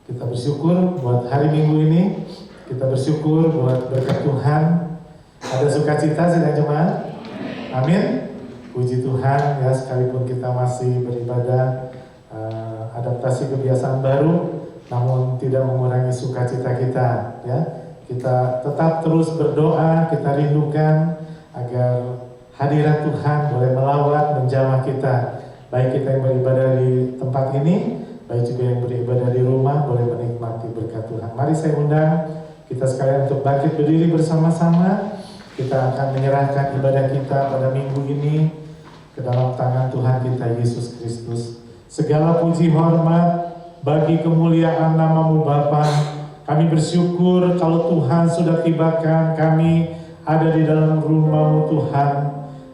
Kita bersyukur buat hari Minggu ini. Kita bersyukur buat berkat Tuhan. Ada sukacita sedang jemaat? Amin. Puji Tuhan ya, sekalipun kita masih beribadah, adaptasi kebiasaan baru, namun tidak mengurangi sukacita kita ya. Kita tetap terus berdoa, kita rindukan agar hadirat Tuhan boleh melawat menjamah kita. Baik kita yang beribadah di tempat ini, baik juga yang beribadah di rumah, boleh menikmati berkat Tuhan. Mari saya undang kita sekalian untuk bangkit berdiri bersama-sama. Kita akan menyerahkan ibadah kita pada minggu ini ke dalam tangan Tuhan kita Yesus Kristus. Segala puji hormat bagi kemuliaan nama-Mu Bapa. Kami bersyukur kalau Tuhan sudah tibakan kami ada di dalam rumah-Mu Tuhan.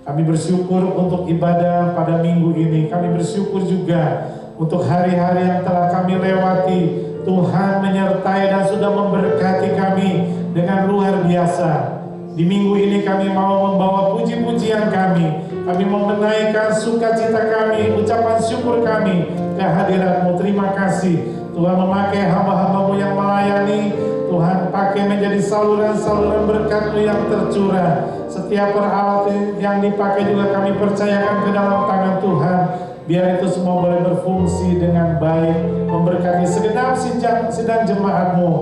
Kami bersyukur untuk ibadah pada minggu ini. Kami bersyukur juga untuk hari-hari yang telah kami lewati. Tuhan menyertai dan sudah memberkati kami dengan luar biasa. Di minggu ini kami mau membawa puji-pujian kami. Kami mau menaikkan sukacita kami, ucapan syukur kami ke hadirat-Mu. Terima kasih Tuhan memakai hamba-hamba-Mu yang melayani. Tuhan pakai menjadi saluran-saluran berkat-Mu yang tercurah. Setiap peralatan yang dipakai juga kami percayakan ke dalam tangan Tuhan. Biar itu semua boleh berfungsi dengan baik, memberkati segenap sidang jemaat-Mu.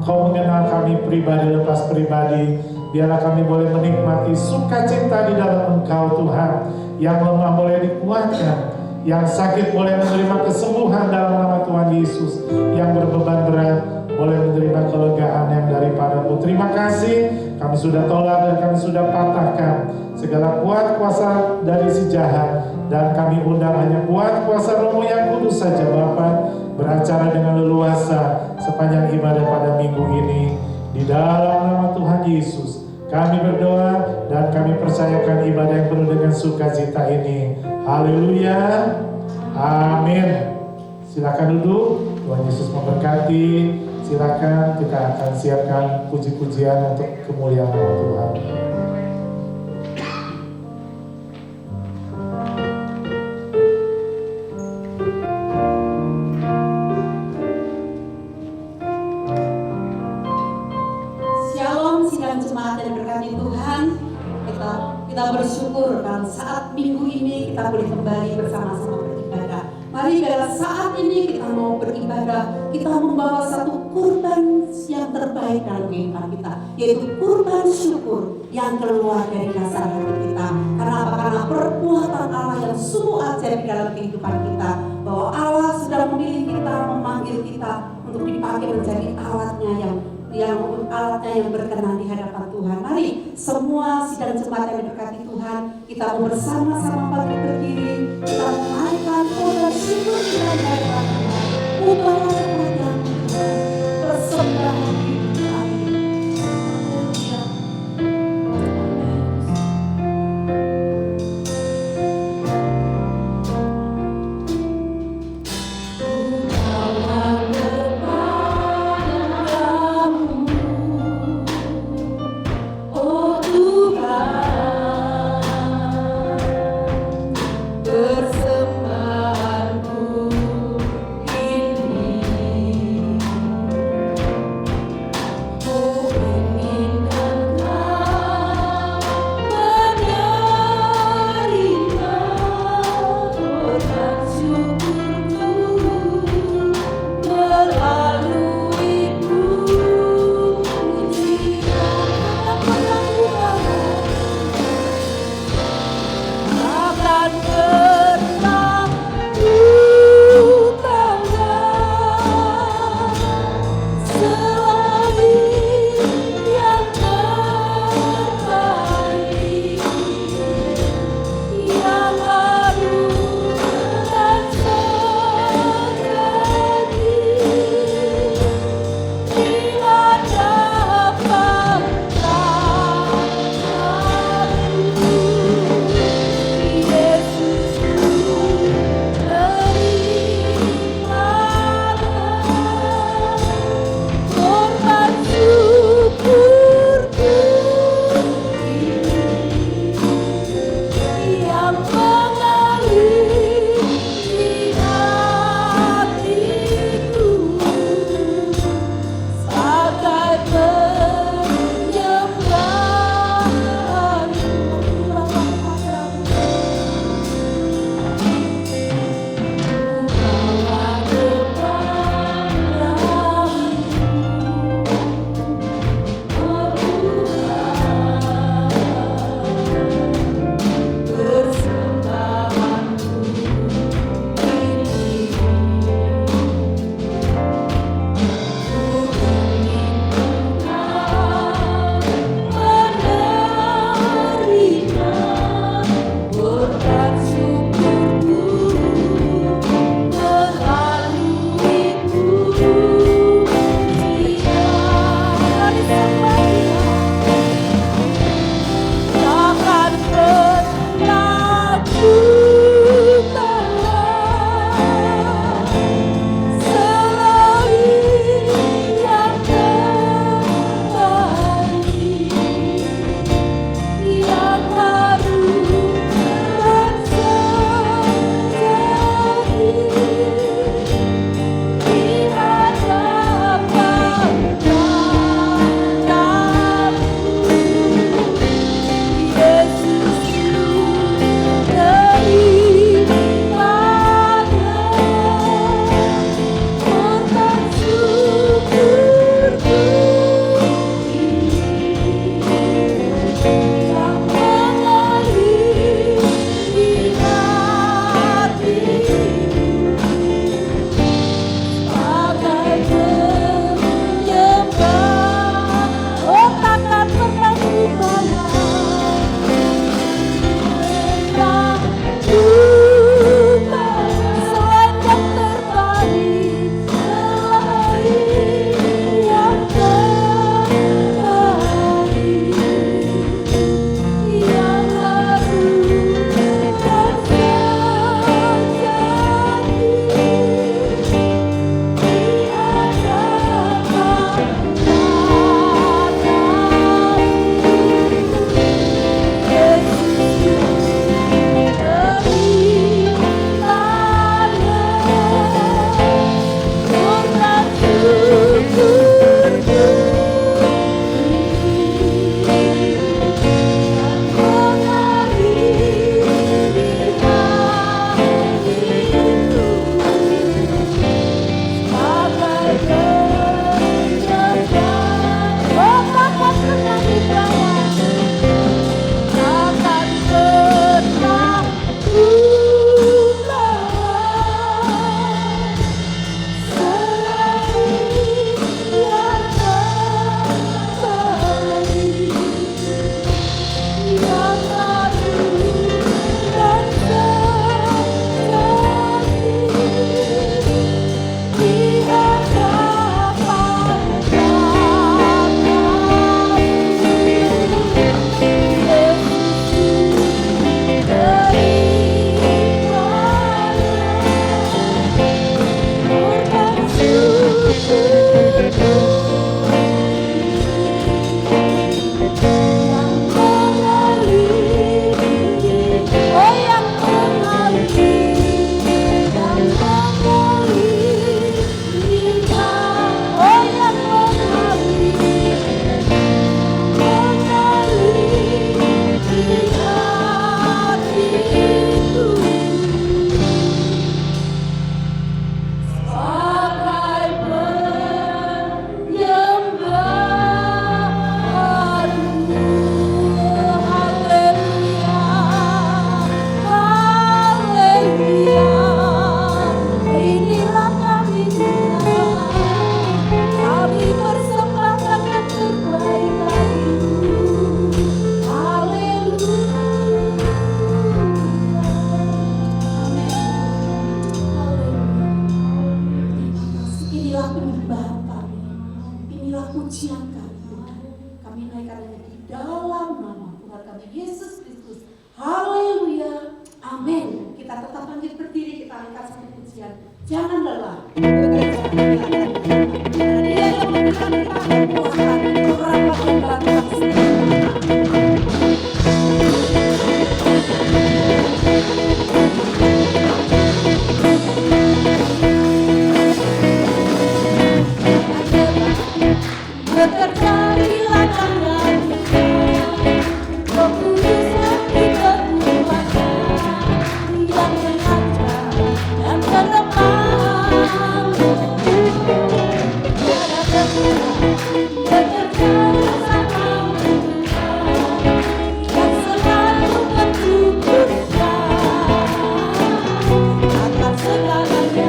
Kau mengenal kami pribadi lepas pribadi. Biarlah kami boleh menikmati sukacita di dalam Engkau Tuhan. Yang lemah boleh dikuatkan, yang sakit boleh menerima kesembuhan dalam nama Tuhan Yesus. Yang berbeban berat boleh menerima kelegaan yang daripada-Mu. Terima kasih, kami sudah tolak dan kami sudah patahkan segala kuat kuasa dari si jahat. Dan kami undang hanya kuat kuasa Roh-Mu yang kudus saja Bapa, beracara dengan leluasa sepanjang ibadah pada minggu ini. Di dalam nama Tuhan Yesus kami berdoa dan kami percayakan ibadah yang penuh dengan sukacita ini. Haleluya. Amin. Silakan duduk. Tuhan Yesus memberkati. Silakan, kita akan siapkan puji-pujian untuk kemuliaan nama Tuhan. Shalom sidang jemaat yang berkati Tuhan. Kita bersyukur dan saat minggu ini kita boleh kembali bersama-sama beribadah. Mari pada saat ini kita mau beribadah, kita membawa satu kurban yang terbaik dalam kehidupan kita, yaitu kurban syukur yang keluar dari dasar hati kita. Karena apa? Karena perbuatan Allah yang sungguh ajaib dalam kehidupan kita, bahwa Allah sudah memilih kita, memanggil kita untuk dipakai menjadi alatnya yang berkenan di hadapan Tuhan. Mari semua sidang jemaat yang diberkati Tuhan, kita mau bersama-sama bangkit berdiri, kita menaikkan kurban syukur kita di hadapan Tuhan. Ubahlah kepada Tuhan, persembahan hidup kami. pujian. Jangan lelah bekerja mengerjakan Tuhan. Dan Dia yang memberikan kita kekuatan untuk rapat dan melakukan setiap bekerja di ladang Roh Kudus lebih berkuasa yang mengajar dan terang bekerja bersama Tuhan yang selalu mencukupkan akan segalanya.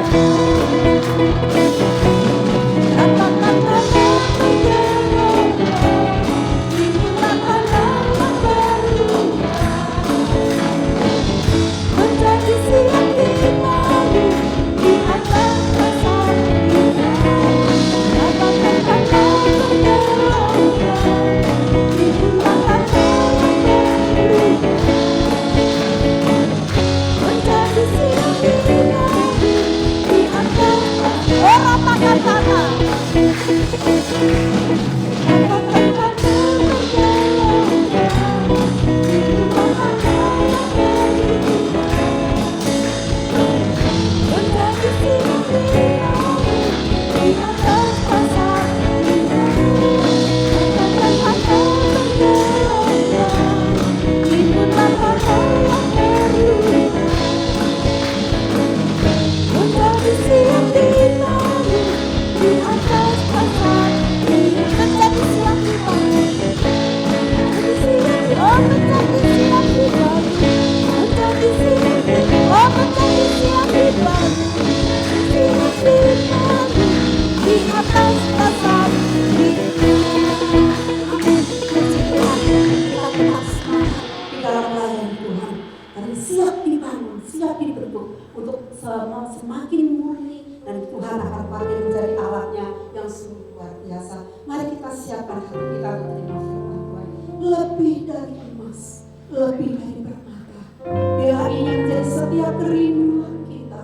Semakin murni dan Tuhan akan pakai menjadi alatnya yang sungguh luar biasa. Mari kita siapkan hati kita untuk terima firman Tuhan. Lebih dari emas, lebih dari permata. Bila ini menjadi setiap kerinduan kita,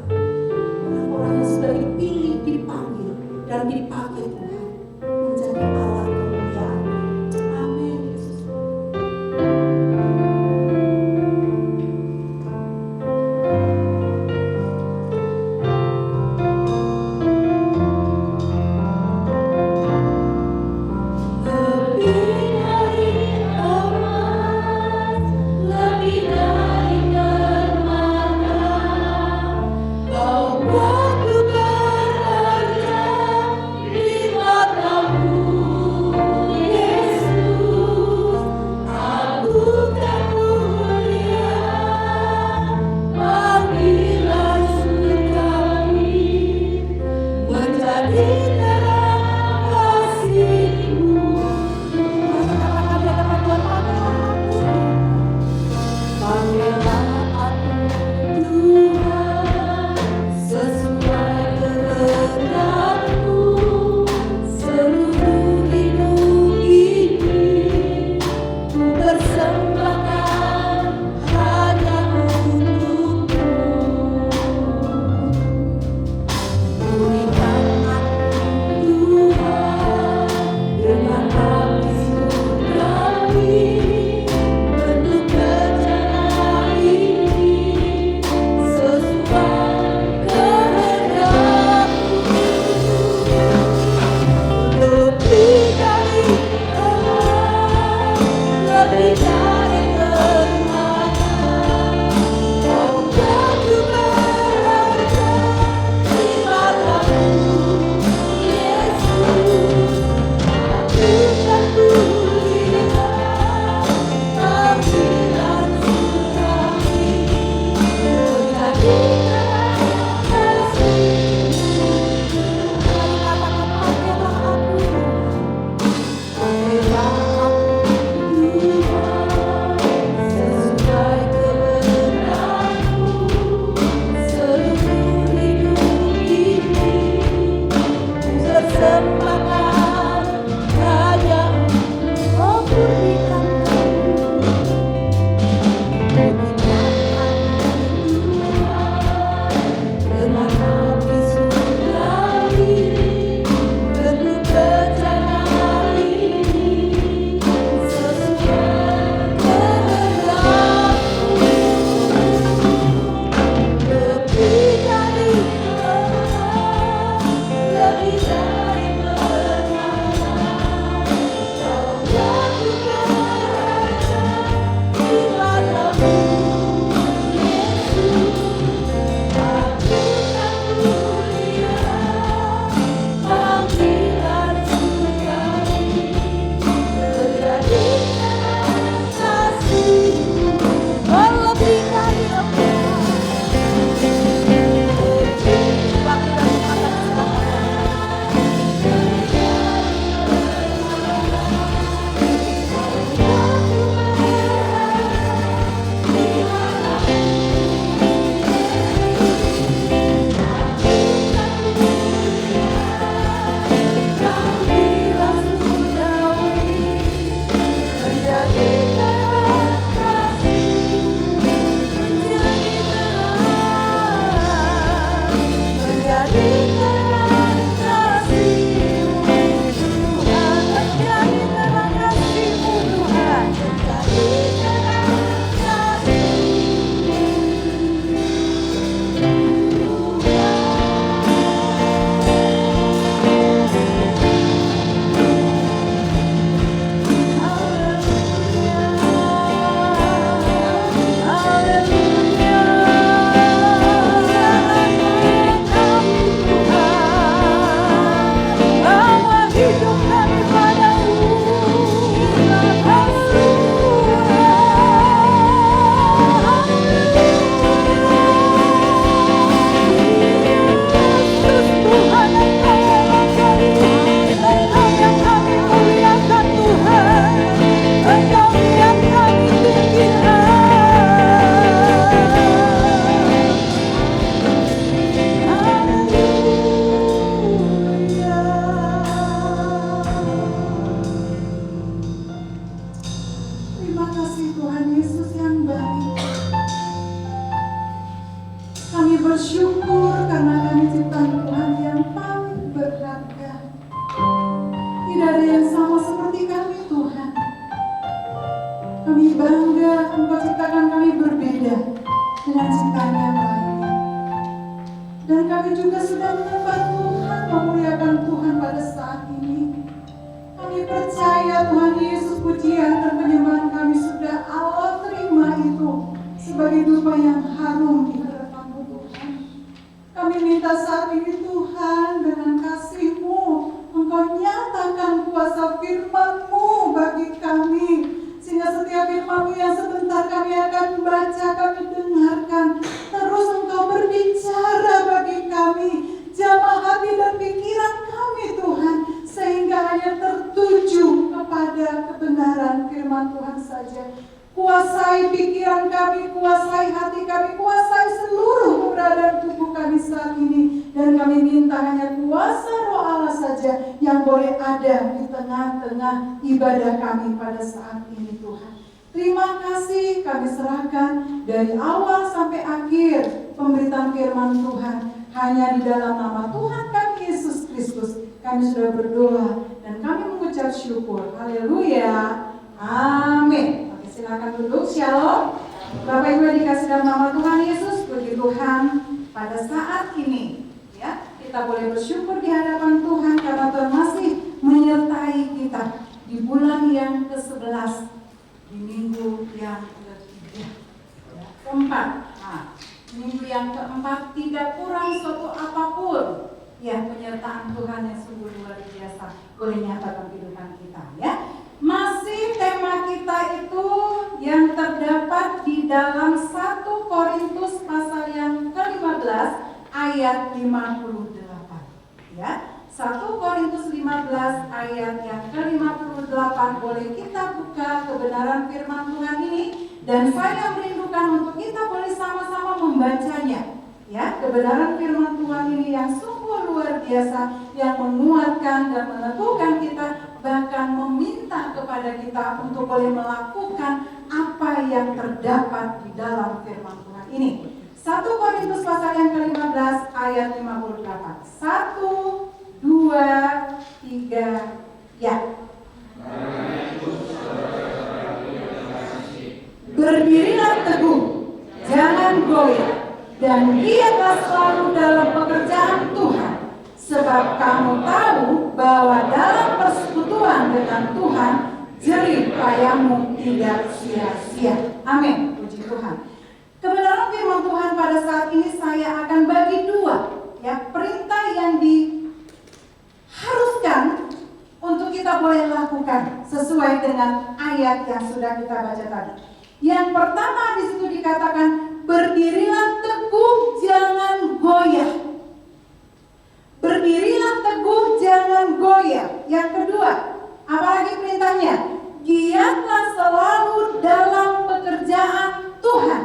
orang-orang yang sudah dipilih, dipanggil dan dipakai Tuhan menjadi alat kemuliaan. Amin Yesus. Lebih dari Kami bersyukur karena kami ciptaan Tuhan yang paling berharga. Tidak ada yang sama seperti kami, Tuhan. Kami bangga Engkau ciptakan kami berbeda dengan ciptaan yang lainnya. Dan kami juga sudah menyembah Tuhan, memuliakan Tuhan pada saat ini. Kami percaya Tuhan Yesus, pujian dan penyembahan kami sudah Allah terima itu sebagai dupa yang harum di hadapan-Mu, Tuhan. Kami minta saat ini Tuhan, dengan kasih-Mu Engkau nyatakan kuasa firman-Mu bagi kami, sehingga setiap firman-Mu yang sebentar kami akan baca, kami dengarkan, terus Engkau berbicara bagi kami, jamah hati dan pikiran kami Tuhan, sehingga hanya tertuju kepada kebenaran firman Tuhan saja. Kuasai pikiran kami, kuasai hati kami, kuasai seluruh keberadaan tubuh kami saat ini. Dan kami minta hanya kuasa Roh Allah saja yang boleh ada di tengah-tengah ibadah kami pada saat ini Tuhan. Terima kasih, kami serahkan dari awal sampai akhir pemberitaan firman Tuhan. Hanya di dalam nama Tuhan kami Yesus Kristus kami sudah berdoa dan kami mengucap syukur. Haleluya. Amin. Silakan duduk, shalom. Bapak Ibu dikasih dalam nama Tuhan Yesus, puji Tuhan pada saat ini ya, kita boleh bersyukur di hadapan Tuhan karena Tuhan masih menyertai kita di bulan yang ke-11, di minggu yang ke-3, ya, keempat. Nah, minggu yang keempat tidak kurang suatu apapun ya, penyertaan Tuhan yang sungguh luar biasa boleh nyata dalam kehidupan kita ya. Masih tema kita itu yang terdapat di dalam 1 Korintus pasal yang ke-15 ayat 58 ya. 1 Korintus 15 ayat yang ke-58, boleh kita buka kebenaran firman Tuhan ini, dan saya merindukan untuk kita boleh sama-sama membacanya ya. Kebenaran firman Tuhan ini yang sungguh luar biasa, yang menguatkan dan meneguhkan kita, bahkan meminta kepada kita untuk boleh melakukan apa yang terdapat di dalam firman Tuhan ini. 1 Korintus pasal yang ke-15 ayat 58. 1, 2, 3, ya. Berdirilah teguh, jangan goyah, dan giatlah selalu dalam pekerjaan Tuhan, sebab kamu tahu bahwa dalam persekutuan dengan Tuhan jerih payahmu tidak sia-sia. Amin. Puji Tuhan. Kebenaran firman Tuhan pada saat ini saya akan bagi dua ya, perintah yang diharuskan untuk kita boleh lakukan sesuai dengan ayat yang sudah kita baca tadi. Yang pertama di situ dikatakan berdirilah teguh, jangan goyah. Berdirilah teguh, jangan goyah. Yang kedua, apalagi perintahnya? Giatlah selalu dalam pekerjaan Tuhan.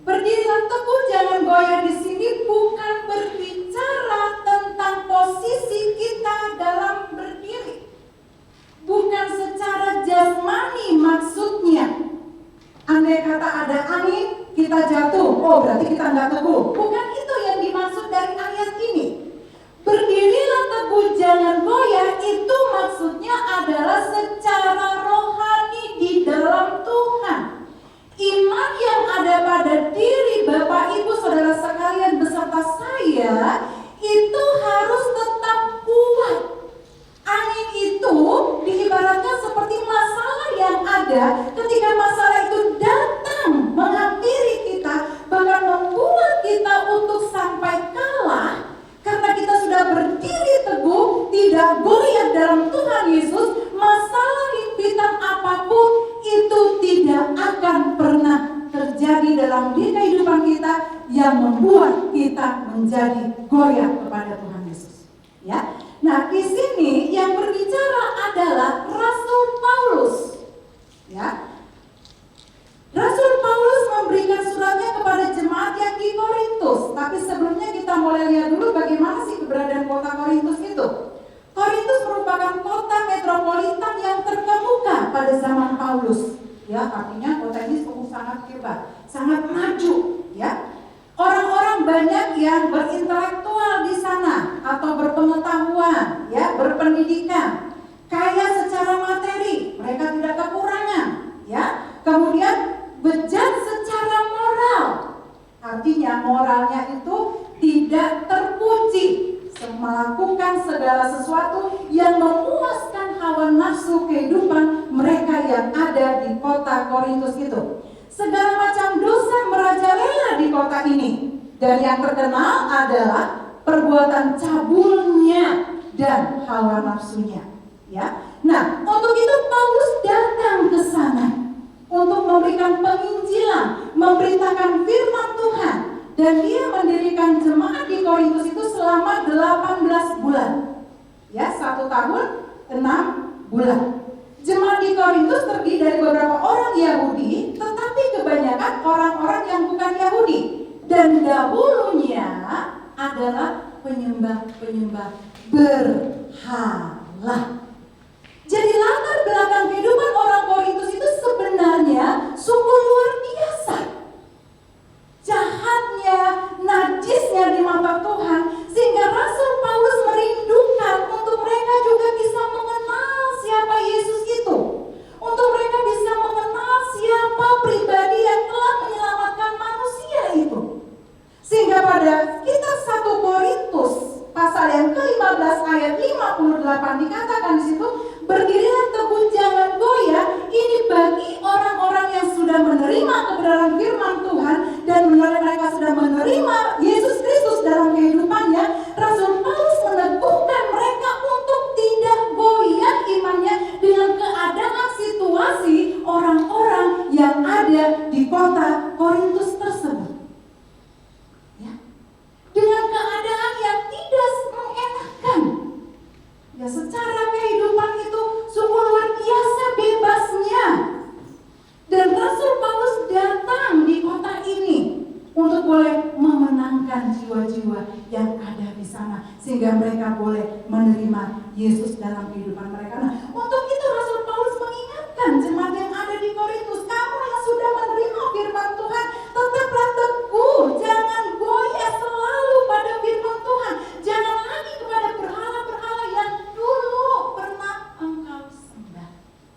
Berdirilah teguh, jangan goyah di sini bukan berbicara tentang posisi kita dalam berdiri. Bukan secara jasmani maksudnya. Andai kata ada angin, kita jatuh, oh berarti kita nggak teguh. Bukan itu yang dimaksud dari ayat ini. Berdirilah teguh, jangan goyah, itu maksudnya adalah secara rohani di dalam Tuhan. Iman yang ada pada diri Bapak Ibu Saudara sekalian beserta saya itu harus tetap kuat. Angin itu diibaratkan seperti masalah yang ada. Ketika masalah itu datang menghampiri kita, bahkan membuat kita untuk sampai kalah, karena kita sudah berdiri teguh, tidak goyah dalam Tuhan Yesus, masalah himpitan apapun itu tidak akan pernah terjadi dalam kehidupan kita yang membuat kita menjadi goyah kepada Tuhan Yesus. Ya. Nah, di sini yang berbicara adalah Rasul Paulus. Ya. Rasul Paulus memberikan suratnya kepada jemaat yang di Korintus. Tapi sebelumnya kita mulai lihat dulu bagaimana sih keberadaan kota Korintus itu. Korintus merupakan kota metropolitan yang terkemuka pada zaman Paulus. Ya, artinya kota ini sangat hebat, sangat maju. Ya, orang intelektual di sana atau berpengetahuan, ya, berpendidikan, kaya secara materi, mereka tidak kekurangan, ya. Kemudian bejat secara moral, artinya moralnya itu tidak terpuji, melakukan segala sesuatu yang memuaskan hawa nafsu kehidupan mereka yang ada di kota Korintus itu. Segala macam dosa merajalela di kota ini, dan yang terkenal adalah perbuatan cabulnya dan hawa nafsunya, ya. Nah, untuk itu Paulus datang ke sana untuk memberikan penginjilan, memberitakan firman Tuhan, dan dia mendirikan jemaat di Korintus itu selama 18 bulan. Ya, 1 tahun 6 bulan. Jemaat di Korintus terdiri dari beberapa orang Yahudi, tetapi kebanyakan orang-orang yang bukan Yahudi. Dan dahulunya adalah penyembah-penyembah berhala. Jadi latar belakang kehidupan orang Korintus itu sebenarnya sungguh luar biasa. Jahatnya, najisnya di mata Tuhan, sehingga Rasul Paulus merindukan untuk mereka juga bisa mengenal siapa Yesus itu, untuk mereka bisa mengenal siapa pribadi yang telah menyelamatkan manusia itu. Sehingga pada kitab 1 Korintus pasal yang ke-15 ayat 58 dikatakan di situ, berdirilah teguh, jangan goyah. Ini bagi orang-orang yang sudah menerima kebenaran firman Tuhan dan mereka sudah menerima Yesus Kristus dalam kehidupannya. Rasul Paulus meneguhkan mereka untuk tidak goyah imannya dengan keadaan situasi orang-orang yang ada di kota Korintus tersebut. Ya. Dengan keadaan yang tidak mengenakan. Ya, secara kehidupan itu sungguh luar biasa bebasnya. Dan Rasul Paulus datang di kota ini untuk boleh memenangkan jiwa-jiwa yang ada di sana, sehingga mereka boleh menerima Yesus dalam kehidupan mereka. Nah, untuk itu Rasul Paulus mengingatkan jemaat yang ada di Korintus, kamu yang sudah menerima firman Tuhan, tetaplah teguh, jangan goyah selalu pada firman Tuhan, jangan lagi kepada berhala-berhala yang dulu pernah engkau sembah.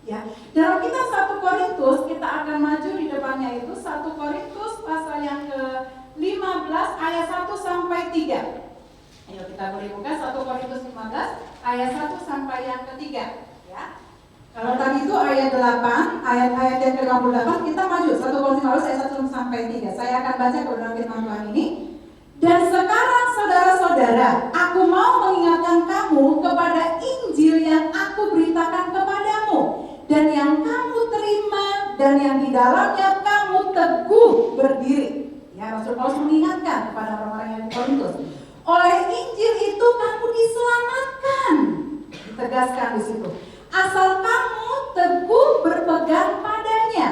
Ya, dalam kitab 1 Korintus kita akan maju di depannya itu 1 Korintus pasal yang ke-15 ayat 1 sampai 3. Ayo kita boleh buka 1 Korintus 15 ayat 1 sampai yang ketiga, ya. Kalau tadi itu ayat 8, ayat-ayat yang ke-58, kita maju 1 Korintus ayat 1 sampai 3. Saya akan baca kebenaran firman Tuhan ini. Dan sekarang saudara-saudara, aku mau mengingatkan kamu kepada Injil yang aku beritakan kepadamu, dan yang kamu terima, dan yang di dalamnya kamu teguh berdiri. Ya, Rasul Paulus mengingatkan kepada orang-orang yang di Korintus. Oleh Injil itu kamu diselamatkan. Ditegaskan di situ. Asal kamu teguh berpegang padanya.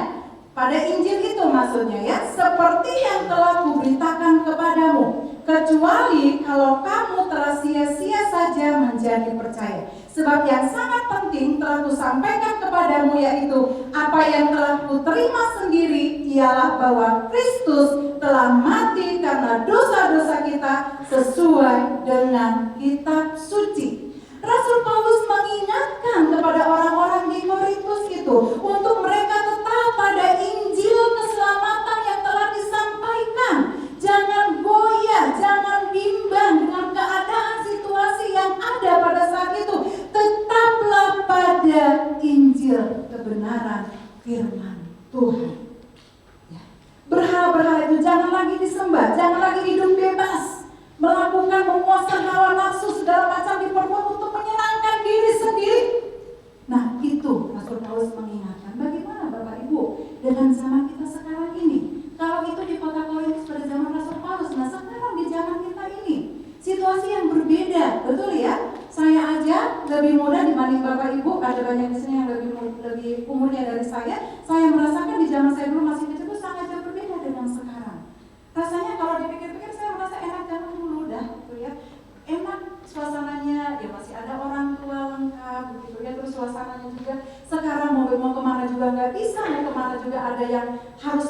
Pada Injil itu maksudnya, ya, seperti yang telah kuberitakan kepadamu. Kecuali kalau kamu telah sia-sia saja menjadi percaya. Sebab yang sangat penting telah kusampaikan kepadamu, yaitu apa yang telah kuterima sendiri, ialah bahwa Kristus telah mati karena dosa-dosa kita sesuai dengan kitab suci. Rasul Paulus mengingatkan kepada orang-orang di Korintus itu untuk mereka tetap pada Injil keselamatan yang telah disampaikan. Jangan goyah, jangan bimbang dengan keadaan situasi yang ada pada saat itu. Tetaplah pada Injil kebenaran firman Tuhan. Ya. Berhala-berhala itu jangan lagi disembah, jangan lagi hidup bebas, melakukan memuaskan hawa nafsu segala macam diperbuat untuk menyenangkan diri sendiri. Nah, itu Rasul Paulus mengingatkan. Bagaimana Bapak Ibu dengan zaman kita sekarang ini? Kalau itu di kota Korintus pada zaman Rasul Paulus, nah sekarang di zaman kita ini situasi yang berbeda, betul ya? Saya aja lebih muda dibanding Bapak Ibu, ada banyak di sini yang lebih umurnya dari saya. Saya merasakan di zaman saya dulu masih kecil itu sangat jauh berbeda dengan sekarang. Rasanya kalau dipikir-pikir saya merasa enak zaman dulu dah, gitu ya. Enak suasananya, ya masih ada orang tua lengkap, begitu ya. Terus suasananya juga sekarang mau kemana juga nggak bisa, mau kemana juga ada yang harus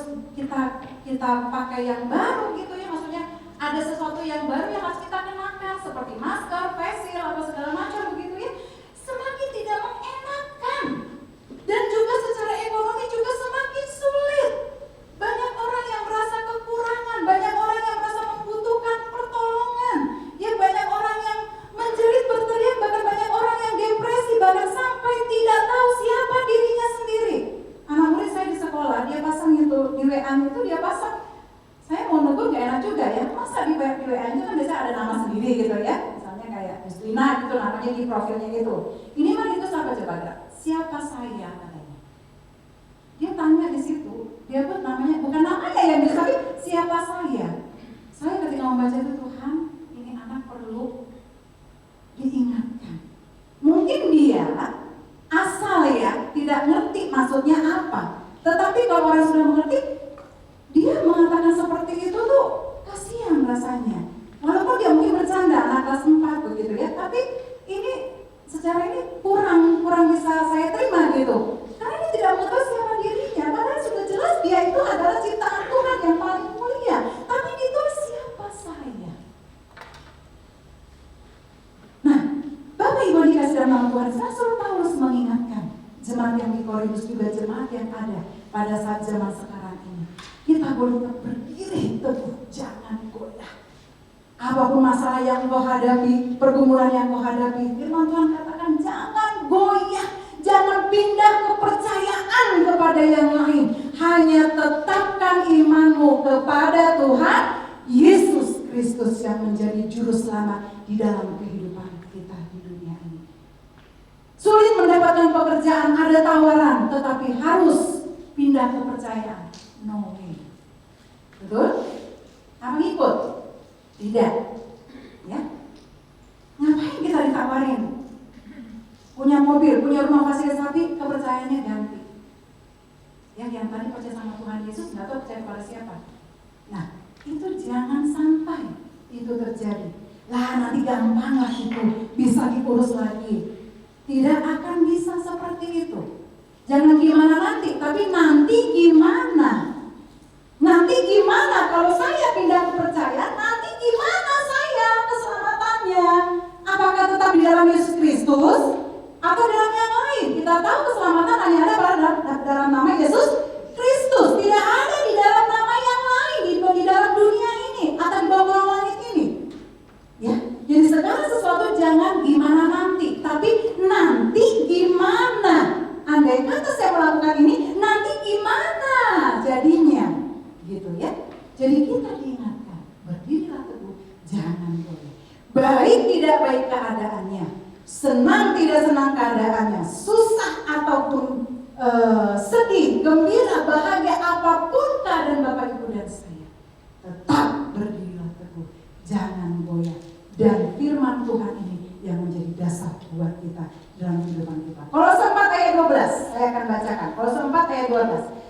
kita pakai yang baru, gitu ya. Maksudnya ada sesuatu yang baru yang harus kita kenakan seperti masker, facial, apa segala macam begitu ya, semakin tidak mengenakan. Dan juga secara ekonomi juga semakin sulit. Banyak orang yang merasa kekurangan, banyak orang yang merasa membutuhkan pertolongan. Ya, banyak orang yang menjerit berteriak, bahkan banyak orang yang depresi, bahkan sampai tidak tahu siapa dirinya sendiri. Anak murid saya di sekolah, dia pasang itu di WA itu, dia pasang. Saya mau negur gak enak juga ya, masa di WA itu kan biasanya ada nama sendiri gitu ya. Misalnya kayak Justina gitu namanya di profilnya gitu. Ini mah itu siapa coba gak? Siapa saya katanya. Dia tanya di situ, dia pun namanya, bukan namanya yang bisa, tapi siapa saya. Saya ketika membaca itu, Tuhan, ini anak perlu diingatkan. Mungkin dia asal ya tidak ngerti maksudnya apa. Tetapi kalau orang sudah mengerti, dia mengatakan seperti itu tuh kasihan rasanya. Walaupun dia mungkin bercanda anak kelas 4 begitu ya, tapi ini secara ini kurang bisa saya terima gitu. Karena ini tidak mengetahui siapa dirinya, padahal sudah jelas dia itu adalah ciptaan Tuhan yang paling mulia. Tapi ditulis siapa saya. Nah, Bapak Ibu dikasih dalam nama Tuhan, Rasul Paulus mengingatkan jemaat yang di Korintus juga jemaat yang ada pada saat zaman sekarang ini. Kita boleh berdiri teguh, jangan goyah. Apapun masalah yang kau hadapi, pergumulan yang kau hadapi, firman Tuhan katakan jangan goyah, jangan pindah kepercayaan kepada yang lain. Hanya tetapkan imanmu kepada Tuhan Yesus Kristus yang menjadi juru selamat di dalam kehidupan kita di dunia ini. Sulit mendapatkan pekerjaan, ada tawaran, tetapi harus pindah kepercayaan. No way. Betul? Apa ngikut? Tidak. Ya. Ngapain kita ditawarin? Punya mobil, punya rumah fasilitas, tapi kepercayaannya ganti. Yang tadi percaya sama Tuhan Yesus, nggak tahu percaya pada siapa. Nah, itu jangan sampai itu terjadi. Lah nanti gampang lah itu, bisa diurus lagi. Tidak akan bisa seperti itu. Jangan gimana nanti, tapi nanti gimana? Nanti gimana kalau saya pindah kepercayaan? Nanti gimana saya keselamatannya? Apakah tetap di dalam Yesus Kristus atau dalam yang lain? Kita tahu keselamatan hanya ada dalam nama Yesus Kristus. Tidak ada di dalam nama yang lain di dalam dunia ini atau di bawah langit ini. Ya, jadi segala sesuatu jangan gimana nanti, tapi nanti gimana? Andai kata saya melakukan ini, nanti gimana jadinya? Gitu ya. Jadi kita diingatkan, berdirilah teguh, jangan goyah. Baik tidak baik keadaannya, senang tidak senang keadaannya, susah ataupun sedih, gembira, bahagia, apapun keadaan Bapak Ibu dan saya, tetap berdirilah teguh, jangan goyah. Dan firman Tuhan ini yang menjadi dasar buat kita dalam kehidupan kita. Kolose 4 ayat 12, saya akan bacakan. Kolose 4 ayat 12.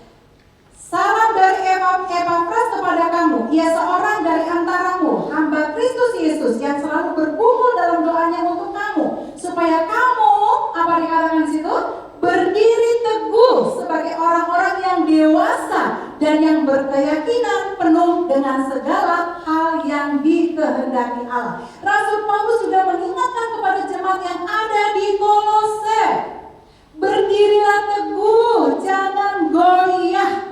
Salam dari Epafras kepada kamu, ia seorang dari antaramu, hamba Kristus Yesus yang selalu bergumul dalam doanya untuk kamu, supaya kamu, apa dikatakan di situ? Berdiri teguh sebagai orang-orang yang dewasa dan yang berkeyakinan penuh dengan segala hal yang dikehendaki Allah. Rasul Paulus sudah mengingatkan kepada jemaat yang ada di Kolose, berdirilah teguh, jangan goyah.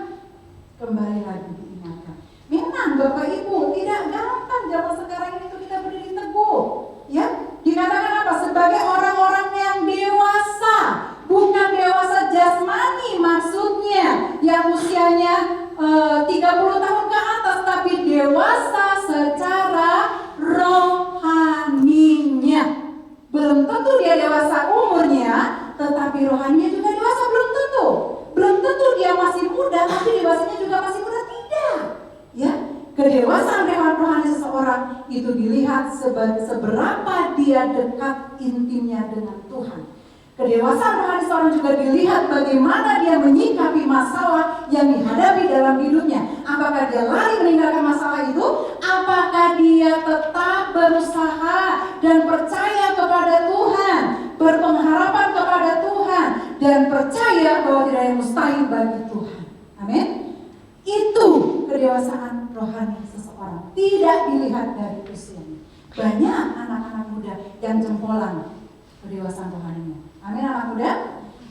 Kembali lagi diingatkan. Memang Bapak Ibu tidak gampang zaman sekarang ini untuk kita berdiri teguh. Ya, dikatakan apa? Sebagai orang-orang yang dewasa, bukan dewasa jasmani maksudnya, yang usianya 30 tahun ke atas, tapi dewasa secara rohaninya. Belum tentu dia dewasa umurnya, tetapi rohaninya juga dewasa, belum tentu. Belum tentu dia masih muda, tapi dewasanya juga masih muda, tidak. Ya, kedewasaan rohani seseorang itu dilihat seberapa dia dekat intimnya dengan Tuhan. Kedewasaan rohani seseorang juga dilihat bagaimana dia menyikapi masalah yang dihadapi dalam hidupnya. Apakah dia lari meninggalkan masalah itu? Apakah dia tetap berusaha dan percaya kepada Tuhan, berpengharapan kepada Tuhan, dan percaya bahwa tidak ada yang mustahil bagi Tuhan. Amin. Itu kedewasaan rohani seseorang. tidak dilihat dari usianya. Banyak anak-anak muda yang jempolan kedewasaan rohaninya. Amin anak muda.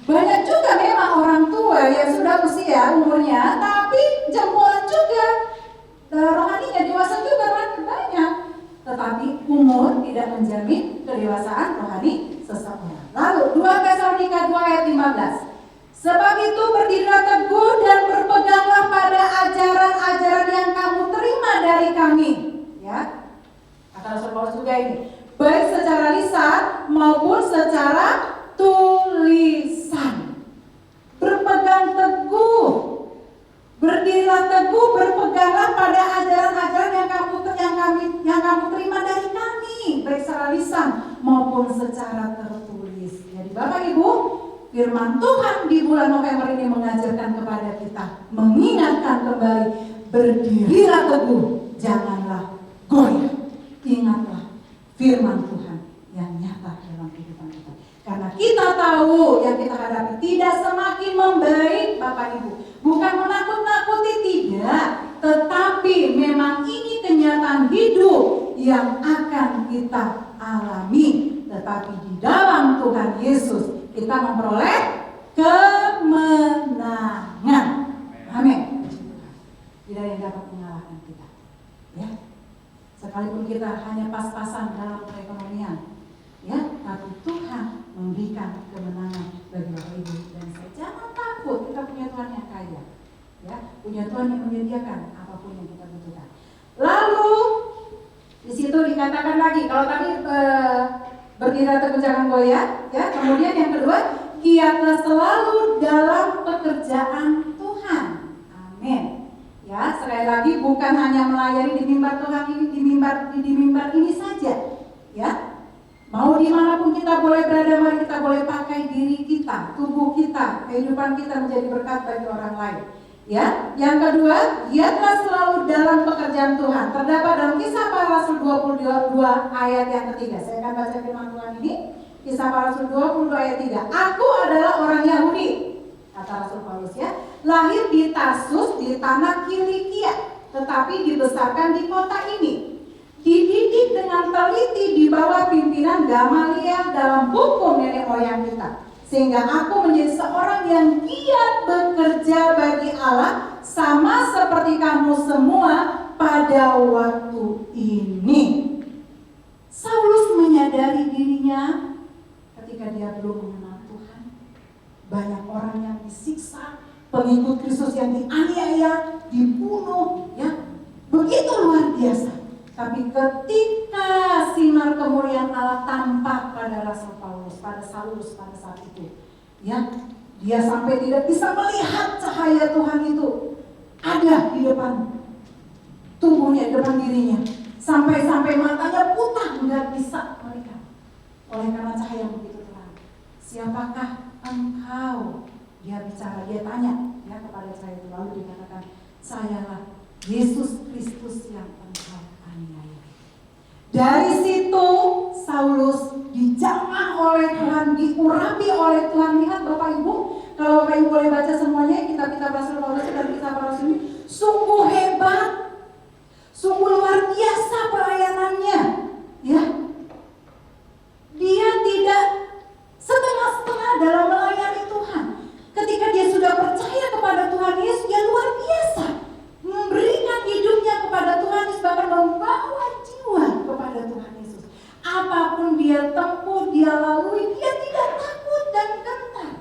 Banyak juga memang orang tua yang sudah usia umurnya, tapi jempolan juga rohaninya, dewasa juga banyak. Tetapi umur tidak menjamin kedewasaan rohani seseorang. Lalu 2 Tesalonika 2 ayat 15. Sebab itu berdirilah teguh dan berpeganglah pada ajaran-ajaran yang kamu terima dari kami. Ya, kata Rasul Paulus juga ini, baik secara lisan maupun secara tulisan. Berpegang teguh, berdirilah teguh, berpeganglah pada ajaran-ajaran yang kamu terima dari kami, baik secara lisan maupun secara tertulis. Jadi Bapak Ibu, firman Tuhan di bulan November ini mengajarkan kepada kita, mengingatkan kembali, berdirilah teguh, janganlah goyah. Ingatlah firman Tuhan yang nyata dalam kehidupan kita. Karena kita tahu yang kita hadapi tidak semakin membaik Bapak Ibu. Bukan menakut-nakuti, tidak. Tetapi memang ini kenyataan hidup yang akan kita alami. Tetapi di dalam Tuhan Yesus kita memperoleh kemenangan. Amin. Tidak ada yang dapat mengalahkan kita. Ya. Sekalipun kita hanya pas-pasan dalam perekonomian, ya, tapi Tuhan memberikan kemenangan bagi Bapak Ibu dan saya. Jangan takut, kita punya Tuhan yang kaya, ya, punya Tuhan yang menyediakan apapun yang kita butuhkan. Lalu di situ dikatakan lagi, kalau tadi berdiri teguh jangan goyah, ya. Kemudian yang kedua, giatlah selalu dalam pekerjaan Tuhan. Amin. Ya, sekali lagi bukan hanya melayani di mimbar Tuhan ini, di mimbar ini saja. Ya, mau dimanapun kita boleh berada, mari kita boleh pakai diri kita, tubuh kita, kehidupan kita menjadi berkat bagi orang lain. Ya, yang kedua, giatlah selalu dalam pekerjaan Tuhan. Terdapat dalam Kisah Para Rasul 22 ayat yang ketiga. Saya akan baca firman Tuhan ini. Kisah Para Rasul 22 ayat 3. Aku adalah orang Yahudi, kata Rasul Paulus, ya, lahir di Tarsus di tanah Kilikia, tetapi dibesarkan di kota ini. Dididik dengan teliti di bawah pimpinan Gamaliel dalam hukum nenek moyang kita. Sehingga aku menjadi seorang yang giat bekerja bagi Allah, sama seperti kamu semua pada waktu ini. Saulus menyadari dirinya ketika dia belum mengenal Tuhan. Banyak orang yang disiksa, pengikut Kristus yang dianiaya, dibunuh, ya, begitu luar biasa. Tapi ketika sinar kemuliaan Allah tampak pada Rasul Paulus, pada Saulus pada saat itu, ya, dia sampai tidak bisa melihat cahaya Tuhan itu ada di depan tubuhnya, di depan dirinya, sampai matanya buta, nggak bisa melihat. Oleh karena cahaya yang begitu terang. Siapakah engkau? Dia bicara, dia tanya, ya, kepada saya itu. Lalu dikatakan, sayalah Yesus Kristus yang engkau aniaya. Dari situ Saulus dijamah oleh Tuhan, diurapi oleh Tuhan. Lihat Bapak Ibu, kalau Bapak Ibu boleh baca semuanya kitab-kitab Rasul Paulus dan Kisah Para Rasul ini, sungguh hebat, sungguh luar biasa pelayanannya, ya. Dia tidak setengah-setengah dalam melayani Tuhan. Ketika dia sudah percaya kepada Tuhan Yesus, dia luar biasa memberikan hidupnya kepada Tuhan Yesus, bahkan membawa jiwa kepada Tuhan Yesus. Apapun dia tempuh, dia lalui, dia tidak takut dan gentar,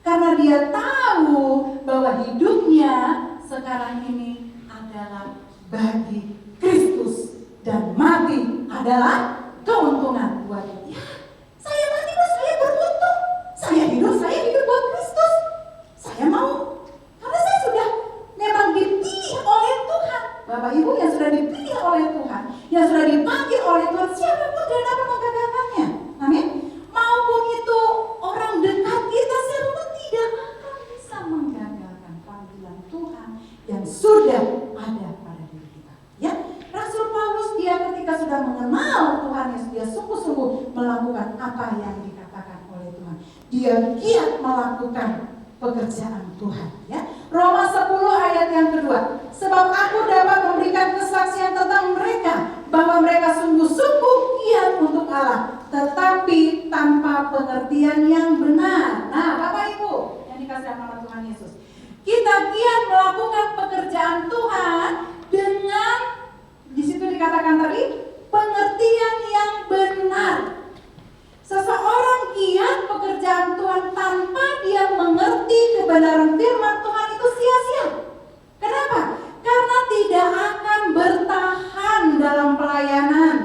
karena dia tahu bahwa hidupnya sekarang ini adalah bagi Kristus dan mati adalah keuntungan buat dia. Saya mati buat saya beruntung, saya hidup buat Kristus. Saya mau, karena saya sudah memang dipilih oleh Tuhan. Bapak Ibu yang sudah dipilih oleh Tuhan, yang sudah dipanggil oleh Tuhan, siapapun tidak dapat menggagalkannya. Amin. Maupun itu orang dekat kita, siapapun tidak akan bisa menggagalkan panggilan Tuhan yang sudah ada pada diri kita. Ya, Rasul Paulus dia ketika sudah mengenal Tuhan Yesus, dia sungguh-sungguh melakukan apa yang dikatakan oleh Tuhan. Dia giat melakukan pekerjaan Tuhan, ya. Roma 10 ayat yang kedua. Sebab aku dapat memberikan kesaksian tentang mereka tetapi tanpa pengertian yang benar. Nah, Bapak Ibu yang dikasihi nama Tuhan Yesus, kita giat melakukan pekerjaan Tuhan dengan, di situ dikatakan tadi, pengertian yang benar. Seseorang giat pekerjaan Tuhan tanpa dia mengerti kebenaran firman Tuhan itu sia-sia. Kenapa? Karena tidak akan bertahan dalam pelayanan.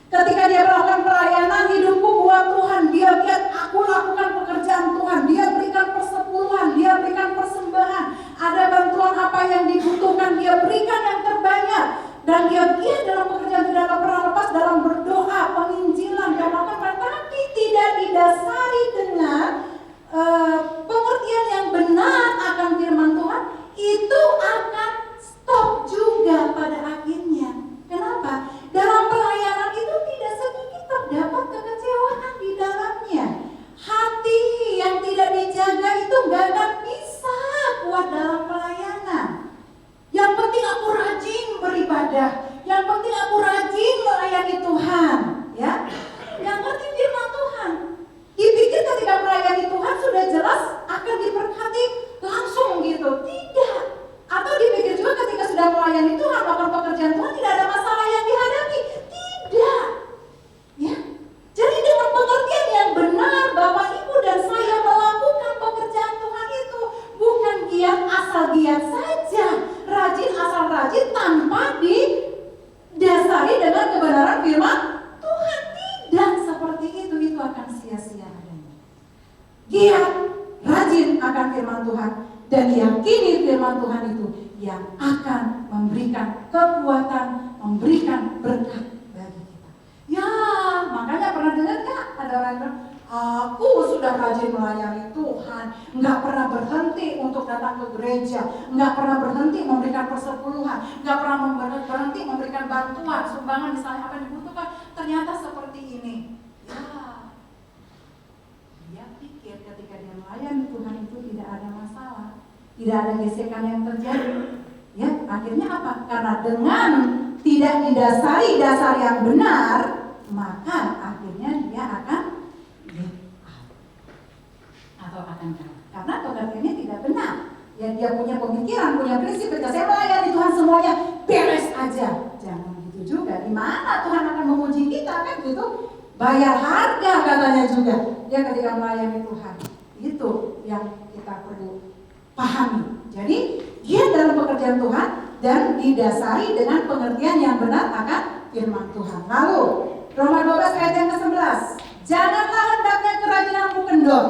Ketika dia melakukan pelayanan, hidupku buat Tuhan, dia lihat aku lakukan pekerjaan Tuhan, dia berikan persepuluhan, dia berikan persembahan, ada bantuan apa yang dibutuhkan, dia berikan yang terbanyak, dan dia giat dalam pekerjaan, tidak pernah lepas dalam berdoa, penginjilan, dan melakukan, tapi tidak didasari dengan pengertian yang benar akan firman Tuhan, itu akan stop juga pada akhirnya. Kenapa? Dalam pelayanan itu tidak sedikit terdapat kekecewaan di dalamnya. Hati yang tidak dijaga itu gak akan bisa kuat dalam pelayanan. Yang penting aku rajin beribadah, yang penting aku rajin melayani Tuhan, ya. Yang ngerti firman Tuhan, dipikir ketika melayani Tuhan sudah jelas akan diberkati langsung gitu. Tidak. Atau dipikir juga ketika sudah melayani Tuhan, melakukan pekerjaan Tuhan, tidak ada masalah yang dihadapi. Tidak. Ya. Jadi dengan pengertian yang benar, Bapak Ibu dan saya melakukan pekerjaan Tuhan itu bukan giat asal giat saja, rajin asal rajin tanpa didasari dengan kebenaran firman Tuhan. Tidak seperti itu akan sia-sia adanya. Giat, rajin akan firman Tuhan, dan yakini firman Tuhan itu yang akan memberikan kekuatan, memberikan berkat bagi kita. Ya, makanya pernah dengar gak ada orang yang bilang, aku sudah rajin melayani Tuhan, nggak pernah berhenti untuk datang ke gereja, nggak pernah berhenti memberikan persepuluhan, nggak pernah berhenti memberikan bantuan, sumbangan misalnya apa yang dibutuhkan. Ternyata seperti ini. Ya, dia pikir ketika dia melayani Tuhan itu tidak ada masalah, tidak ada gesekan yang terjadi. Ya, akhirnya apa? Karena dengan tidak didasari dasar yang benar, maka akhirnya dia akan atau akan kalah. Karena pengertiannya tidak benar. Ya, dia punya pemikiran, punya prinsip, ketika saya melayani Tuhan semuanya beres aja. Jangan gitu juga. Di mana Tuhan akan menguji kita kan gitu? Bayar harga katanya juga. Ya, ketika melayani Tuhan. Itu yang kita perlu pahami. Jadi, giat dalam pekerjaan Tuhan dan didasari dengan pengertian yang benar akan firman Tuhan. Lalu, Roma 12 ayat yang ke-11. Janganlah hendaknya kerajinanmu kendor,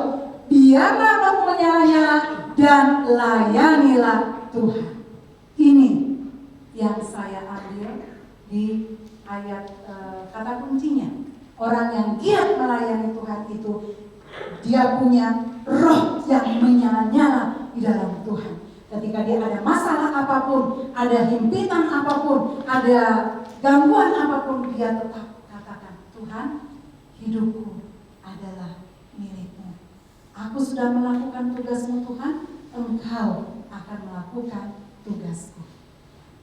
biarlah rohmu menyala-nyala dan layanilah Tuhan. Ini yang saya ambil di ayat kata kuncinya. Orang yang giat melayani Tuhan itu dia punya roh yang menyala-nyala di dalam Tuhan. Ketika dia ada masalah apapun, ada himpitan apapun, ada gangguan apapun, dia tetap katakan, Tuhan, hidupku adalah milik-Mu. Aku sudah melakukan tugas-Mu Tuhan, Engkau akan melakukan tugasku.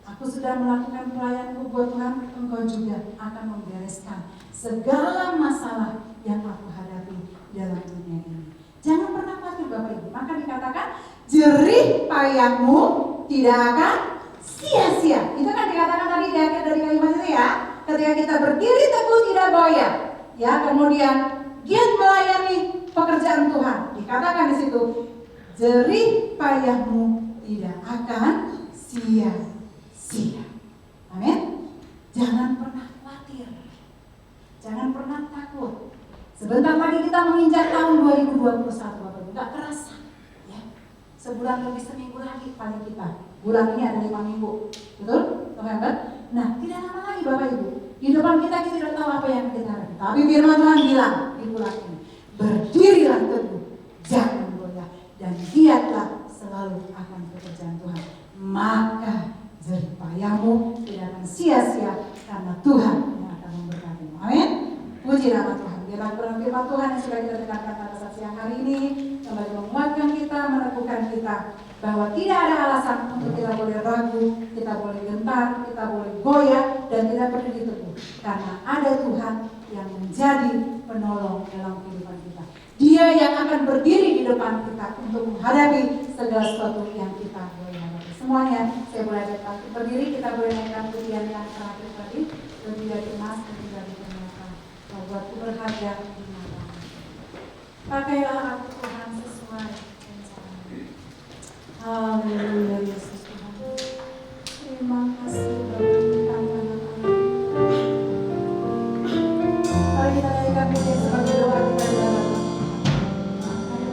Aku sudah melakukan pelayananku buat Tuhan, Engkau juga akan membereskan segala masalah yang aku hadapi dalam dunia ini. Jangan pernah khawatir Bapak Ibu. Maka dikatakan jerih payahmu tidak akan sia-sia. Itu kan dikatakan tadi di akhir dari kalimat itu ya. Ketika kita berdiri teguh tidak goyah. Ya, kemudian giat melayani pekerjaan Tuhan. Dikatakan di situ jerih payahmu tidak akan sia-sia. Amin. Jangan pernah khawatir. Jangan pernah takut. Sebentar lagi kita menginjak tahun 2021, Bapak Ibu. Gak kerasa, ya. Sebulan lebih seminggu lagi paling kita. Bulan ini ada 5 minggu, betul? November. Nah, tidak lama lagi Bapak Ibu. Di depan kita tidak tahu apa yang kita hadapi. Tapi firman Tuhan bilang di bulan ini, berdirilah teguh, jangan goyah, dan giatlah selalu akan pekerjaan Tuhan. Maka jerih payahmu tidak akan sia-sia karena Tuhan yang akan memberkatimu. Amin. Puji nama Tuhan. Biarlah firman Tuhan yang sudah kita dengarkan pada saat siang hari ini kembali menguatkan kita, meneguhkan kita bahwa tidak ada alasan untuk kita boleh ragu, kita boleh gentar, kita boleh goyah, dan tidak berdiri teguh. Karena ada Tuhan yang menjadi penolong dalam kehidupan kita. Dia yang akan berdiri di depan kita untuk menghadapi segala sesuatu yang kita boleh hadapi. Semuanya saya boleh ajak berdiri, kita boleh naikkan pujian yang terakhir tadi, lebih dari emas, lebih dari permata, membuatku berharga di mata. Pakailah aku Tuhan sesuai rencana. Haleluya Yesus Tuhan. Terima kasih bagi tangan kami. Mari kita naikkan pujian sebagai doa kita dalam. Amin.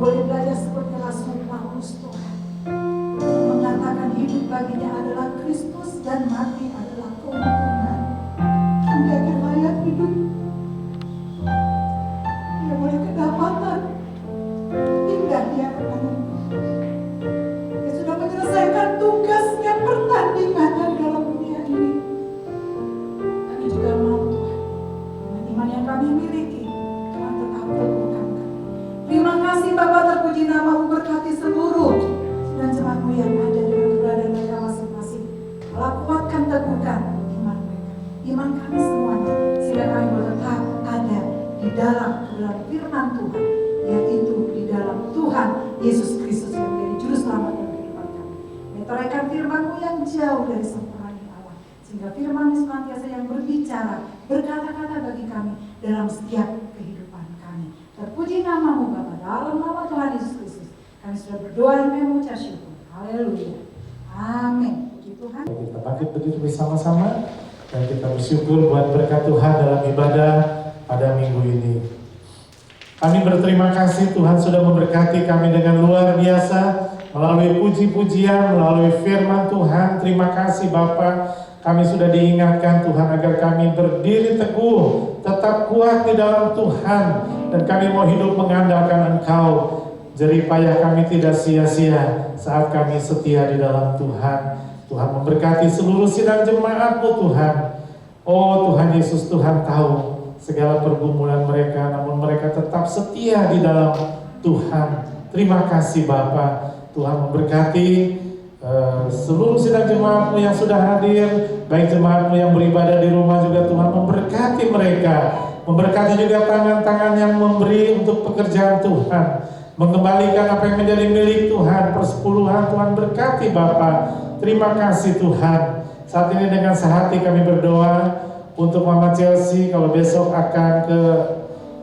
boleh belajar seperti Rasul Paulus Tuhan, mengatakan hidup baginya adalah Kristus dan mati adalah keuntungan. Dia akan layak hidup, dia boleh kedapatan, hingga dia akan dia sudah menyelesaikan tugasnya, pertandingannya di dalam dunia ini. Kami juga mau Tuhan, dengan iman yang kami miliki, Tuhan tetap teguhkan kami. Terima kasih Bapa, terpuji nama-Mu, berkati seluruh dan jemaat-Mu yang ada dalam keberadaan mereka masing-masing. Allah kuatkan, teguhkan iman mereka, iman kami semuanya, sehingga kami boleh tetap ada di dalam firman Tuhan, yaitu di dalam Tuhan Yesus Kristus yang menjadi juru selamat dalam kehidupan kami. Meteraikan firman-Mu yang jauh dari sempurnanya Allah, sehingga firman-Mu senantiasa yang berbicara, berkata-kata bagi kami dalam setiap kehidupan kami. Terpuji nama-Mu Bapa, dalam nama Tuhan Yesus Kristus kami sudah berdoa dan mengucap syukur. Haleluya. Amin. Puji Tuhan. Kita bangkit berdiri bersama-sama dan kita bersyukur buat berkat Tuhan dalam ibadah pada minggu ini. Kami berterima kasih Tuhan sudah memberkati kami dengan luar biasa melalui puji-pujian, melalui firman Tuhan. Terima kasih Bapa. Kami sudah diingatkan Tuhan agar kami berdiri teguh, tetap kuat di dalam Tuhan, dan kami mau hidup mengandalkan Engkau. Jerih payah kami tidak sia-sia saat kami setia di dalam Tuhan. Tuhan memberkati seluruh sidang jemaat-Mu Tuhan. Oh Tuhan Yesus, Tuhan tahu segala pergumulan mereka, namun mereka tetap setia di dalam Tuhan. Terima kasih Bapa. Tuhan memberkati seluruh sidang jemaat-Mu yang sudah hadir, baik jemaat-Mu yang beribadah di rumah juga Tuhan memberkati mereka, memberkati juga tangan-tangan yang memberi untuk pekerjaan Tuhan, mengembalikan apa yang menjadi milik Tuhan, persepuluhan Tuhan berkati Bapa. Terima kasih Tuhan. Saat ini dengan sehati kami berdoa untuk Mama Chelsea, kalau besok akan ke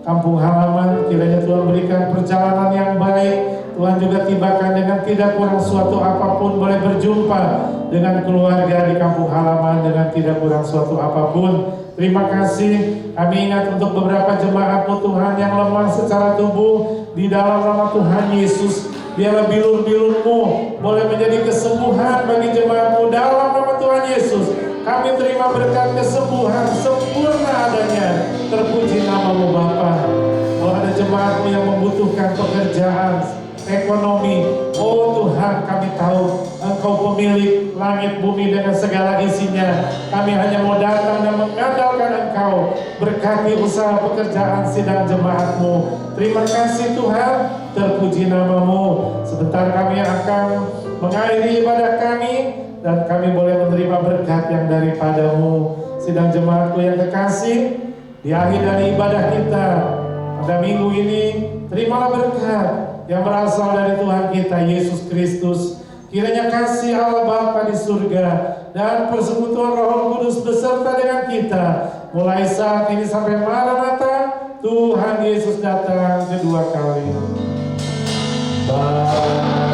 kampung halaman, kiranya Tuhan berikan perjalanan yang baik. Tuhan juga tibakan dengan tidak kurang suatu apapun, boleh berjumpa dengan keluarga di kampung halaman dengan tidak kurang suatu apapun. Terima kasih. Kami ingat untuk beberapa jemaat-Mu Tuhan yang lemah secara tubuh, di dalam nama Tuhan Yesus, biarlah bilur-bilur-Mu boleh menjadi kesembuhan bagi jemaat-Mu dalam nama Tuhan Yesus. Kami terima berkat kesembuhan sempurna adanya. Terpuji nama-Mu Bapa. Kalau ada jemaat-Mu yang membutuhkan pekerjaan, ekonomi, oh Tuhan, kami tahu Engkau pemilik langit bumi dengan segala isinya. Kami hanya mau datang dan mengandalkan Engkau. Berkati usaha pekerjaan sidang jemaat-Mu. Terima kasih Tuhan, terpuji nama-Mu. Sebentar kami akan mengakhiri ibadah kami, dan kami boleh menerima berkat yang daripada-Mu. Sidang jemaat-Ku yang kekasih, di akhir dari ibadah kita pada minggu ini, terimalah berkat yang berasal dari Tuhan kita Yesus Kristus. Kiranya kasih Allah Bapa di surga dan persekutuan Roh Kudus beserta dengan kita mulai saat ini sampai Maranatha, Tuhan Yesus datang kedua kali. Bye.